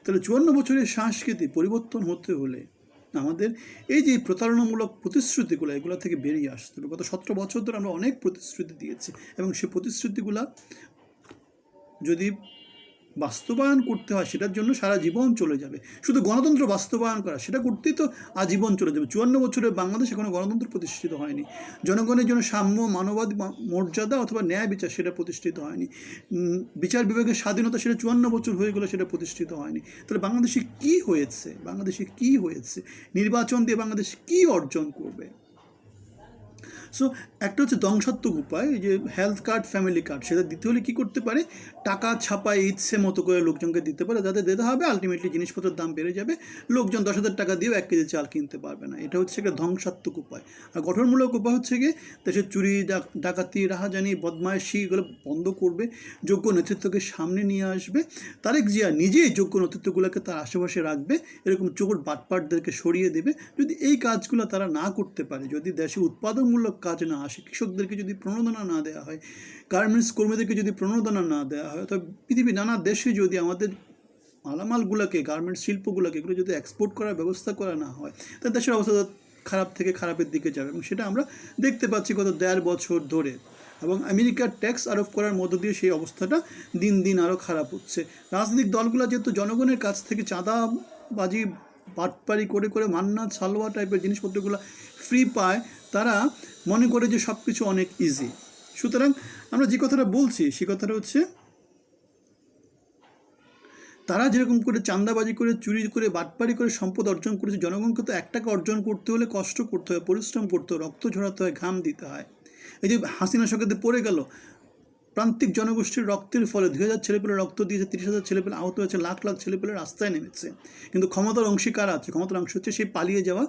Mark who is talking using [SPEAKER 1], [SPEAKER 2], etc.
[SPEAKER 1] তাহলে 54 বছরের সংস্কৃতি পরিবর্তন হতে হলে আমাদের এই যে প্রতারণামূলক প্রতিশ্রুতিগুলো এগুলো থেকে বেরিয়ে আসতে হবে। গত 17 বছর ধরে আমরা অনেক প্রতিশ্রুতি দিয়েছি এবং সেই প্রতিশ্রুতিগুলো যদি বাস্তবায়ন করতে হয় সেটার জন্য সারা জীবন চলে যাবে। শুধু গণতন্ত্র বাস্তবায়ন করা সেটা করতেই তো আজীবন চলে যাবে। 54 বছরের বাংলাদেশে কোনো গণতন্ত্র প্রতিষ্ঠিত হয়নি। জনগণের জন্য সাম্য, মানবাধিকার, মর্যাদা অথবা ন্যায় বিচার সেটা প্রতিষ্ঠিত হয়নি। বিচার বিভাগের স্বাধীনতা সেটা 54 বছর হয়ে গেলো, সেটা প্রতিষ্ঠিত হয়নি। তাহলে বাংলাদেশে কী হয়েছে? বাংলাদেশে কী হয়েছে? নির্বাচন দিয়ে বাংলাদেশ কী অর্জন করবে? সো একটা হচ্ছে ধ্বংসাত্মক উপায়, যে হেলথ কার্ড, ফ্যামিলি কার্ড, সেটা দিতে হলে কী করতে পারে? টাকা ছাপায় ইচ্ছে মতো করে লোকজনকে দিতে পারে, যাতে দিতে হবে আলটিমেটলি জিনিসপত্রের দাম বেড়ে যাবে, লোকজন 10,000 টাকা দিয়েও 1 কেজি চাল কিনতে পারবে না। এটা হচ্ছে একটা ধ্বংসাত্মক উপায়। আর গঠনমূলক উপায় হচ্ছে গিয়ে দেশের চুরি, ডাকাতি, রাহাজানি, বদমাইশি এগুলো বন্ধ করবে, যোগ্য নেতৃত্বকে সামনে নিয়ে আসবে। তারেক জিয়া নিজেই যোগ্য নেতৃত্বগুলোকে তার আশেপাশে রাখবে, এরকম চোর বাটপাটদেরকে সরিয়ে দেবে। যদি এই কাজগুলো তারা না করতে পারে, যদি দেশে উৎপাদনমূলক কাজ না আসে, কৃষকদেরকে যদি প্রণোদনা না দেওয়া হয়, গার্মেন্টস কর্মীদেরকে যদি প্রণোদনা না দেওয়া হয়, তবে পৃথিবীর নানা দেশে যদি আমাদের মালামালগুলোকে, গার্মেন্টস শিল্পগুলোকে এগুলো যদি এক্সপোর্ট করার ব্যবস্থা করা না হয়, তাহলে দেশের অবস্থা খারাপ থেকে খারাপের দিকে যাবে। এবং সেটা আমরা দেখতে পাচ্ছি গত 1.5 বছর ধরে। এবং আমেরিকার ট্যাক্স আরোপ করার মধ্য দিয়ে সেই অবস্থাটা দিন দিন আরও খারাপ হচ্ছে। রাজনৈতিক দলগুলো যেহেতু জনগণের কাছ থেকে চাঁদাবাজি, বাটপারি করে করে মান্নাত সালোয়া টাইপের জিনিসপত্রগুলো ফ্রি পায়, তারা মনে করে যে সব কিছু অনেক ইজি। সুতরাং আমরা যে কথাটা বলছি সেই কথাটা হচ্ছে, তারা যেরকম করে চাঁদাবাজি করে, চুরি করে, বাটপারি করে সম্পদ অর্জন করেছে, জনগণকে তো 1 টাকা অর্জন করতে হলে কষ্ট করতে হয়, পরিশ্রম করতে হয়, রক্ত ঝরাতে হয়, ঘাম দিতে হয়। এই যে হাসিনা সরকারে পড়ে গেল, প্রান্তিক জনগোষ্ঠীর রক্তের ফলে 2,000 ছেলেপেলে রক্ত দিয়েছে, 30,000 ছেলেপেলে আহত হয়েছে, লাখ লাখ ছেলেপেলে রাস্তায় নেমেছে। কিন্তু ক্ষমতার অংশী কারা আছে? ক্ষমতার অংশ হচ্ছে সেই পালিয়ে যাওয়া